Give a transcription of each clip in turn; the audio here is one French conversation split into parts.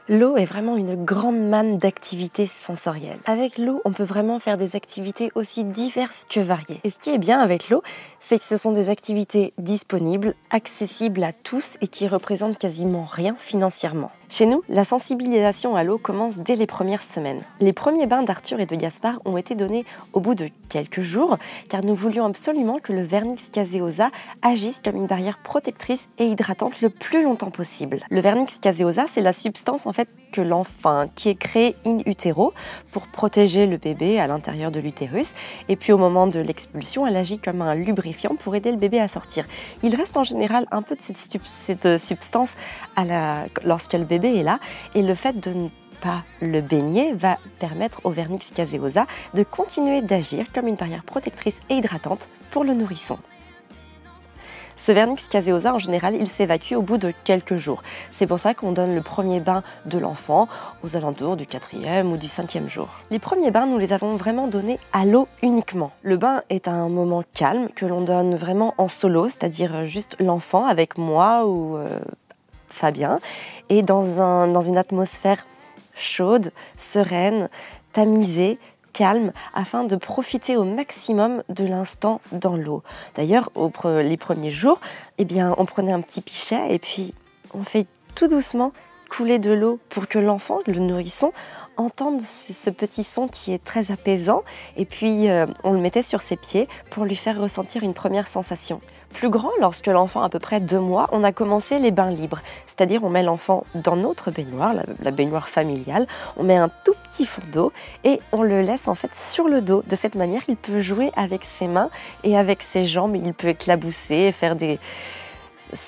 L'eau est vraiment une grande manne d'activités sensorielles. Avec l'eau, on peut vraiment faire des activités aussi diverses que variées. Et ce qui est bien avec l'eau, c'est que ce sont des activités disponibles, accessibles à tous et qui représentent quasiment rien financièrement. Chez nous, la sensibilisation à l'eau commence dès les premières semaines. Les premiers bains d'Arthur et de Gaspard ont été donnés au bout de quelques jours, car nous voulions absolument que le vernix caseosa agisse comme une barrière protectrice et hydratante le plus longtemps possible. Le vernix caseosa, c'est la substance qui est créée in utero pour protéger le bébé à l'intérieur de l'utérus. Et puis au moment de l'expulsion, elle agit comme un lubrifiant pour aider le bébé à sortir. Il reste en général un peu de cette substance lorsque le bébé est là, et le fait de ne pas le baigner va permettre au vernix caseosa de continuer d'agir comme une barrière protectrice et hydratante pour le nourrisson. Ce vernix caseosa, en général, il s'évacue au bout de quelques jours. C'est pour ça qu'on donne le premier bain de l'enfant aux alentours du 4e ou du 5e jour. Les premiers bains, nous les avons vraiment donnés à l'eau uniquement. Le bain est un moment calme que l'on donne vraiment en solo, c'est-à-dire juste l'enfant avec moi ou Fabien, et dans une atmosphère chaude, sereine, tamisée, calme, afin de profiter au maximum de l'instant dans l'eau. D'ailleurs, les premiers jours, on prenait un petit pichet et puis on fait tout doucement couler de l'eau pour que l'enfant, le nourrisson, entende ce petit son qui est très apaisant, et puis on le mettait sur ses pieds pour lui faire ressentir une première sensation. Plus grand, lorsque l'enfant a à peu près 2 mois, on a commencé les bains libres, c'est-à-dire on met l'enfant dans notre baignoire, la baignoire familiale, on met un tout petit fond d'eau et on le laisse en fait sur le dos. De cette manière, il peut jouer avec ses mains et avec ses jambes, il peut éclabousser et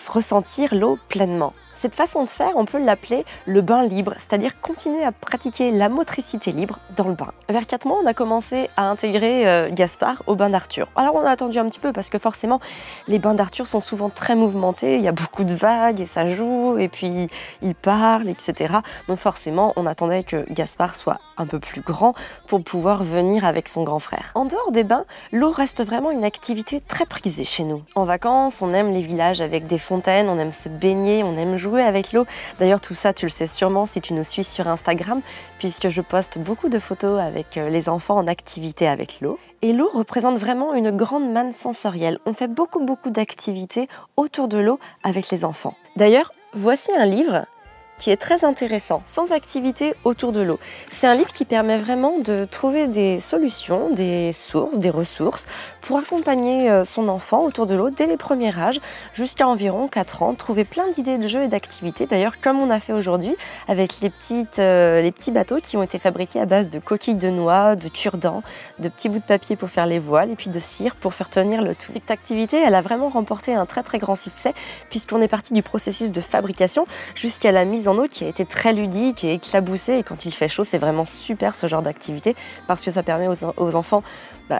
ressentir l'eau pleinement. Cette façon de faire, on peut l'appeler le bain libre, c'est-à-dire continuer à pratiquer la motricité libre dans le bain. Vers 4 mois, on a commencé à intégrer Gaspard au bain d'Arthur. Alors on a attendu un petit peu parce que forcément, les bains d'Arthur sont souvent très mouvementés, il y a beaucoup de vagues et ça joue, et puis il parle, etc. Donc forcément, on attendait que Gaspard soit un peu plus grand pour pouvoir venir avec son grand frère. En dehors des bains, l'eau reste vraiment une activité très prisée chez nous. En vacances, on aime les villages avec des fontaines, on aime se baigner, on aime jouer avec l'eau. D'ailleurs, tout ça, tu le sais sûrement si tu nous suis sur Instagram, puisque je poste beaucoup de photos avec les enfants en activité avec l'eau. Et l'eau représente vraiment une grande manne sensorielle. On fait beaucoup d'activités autour de l'eau avec les enfants. D'ailleurs, voici un livre qui est très intéressant, sans activité autour de l'eau. C'est un livre qui permet vraiment de trouver des solutions, des sources, des ressources pour accompagner son enfant autour de l'eau dès les premiers âges jusqu'à environ 4 ans, trouver plein d'idées de jeux et d'activités. D'ailleurs, comme on a fait aujourd'hui avec les petits bateaux qui ont été fabriqués à base de coquilles de noix, de cure-dents, de petits bouts de papier pour faire les voiles et puis de cire pour faire tenir le tout. Cette activité, elle a vraiment remporté un très grand succès puisqu'on est parti du processus de fabrication jusqu'à la mise en eau qui a été très ludique et éclaboussée, et quand il fait chaud, c'est vraiment super ce genre d'activité parce que ça permet aux enfants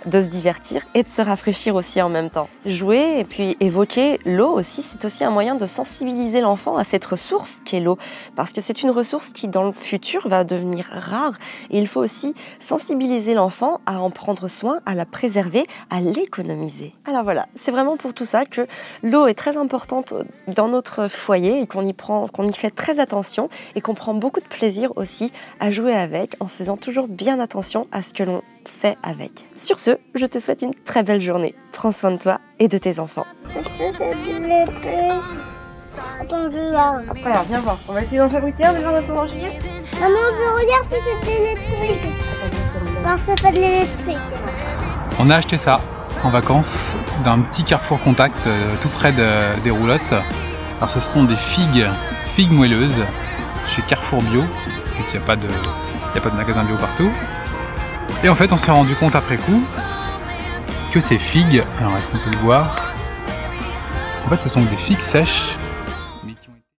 de se divertir et de se rafraîchir aussi en même temps. Jouer et puis évoquer l'eau aussi, c'est aussi un moyen de sensibiliser l'enfant à cette ressource qu'est l'eau, parce que c'est une ressource qui dans le futur va devenir rare, et il faut aussi sensibiliser l'enfant à en prendre soin, à la préserver, à l'économiser. Alors voilà, c'est vraiment pour tout ça que l'eau est très importante dans notre foyer et qu'on y fait très attention et qu'on prend beaucoup de plaisir aussi à jouer avec, en faisant toujours bien attention à ce que l'on fait avec. Sur ce, je te souhaite une très belle journée. Prends soin de toi et de tes enfants. Alors, viens voir. On va essayer d'en fabriquer un déjà dans ton juillet. Maman, je regarde si c'est électrique. Parce que ça fait de l'électrique. On a acheté ça en vacances d'un petit Carrefour Contact tout près des roulottes. Alors ce sont des figues moelleuses chez Carrefour Bio, vu qu'il n'y a pas de magasin bio partout. Et en fait, on s'est rendu compte après coup que ces figues, alors est-ce qu'on peut le voir? En fait, ce sont des figues sèches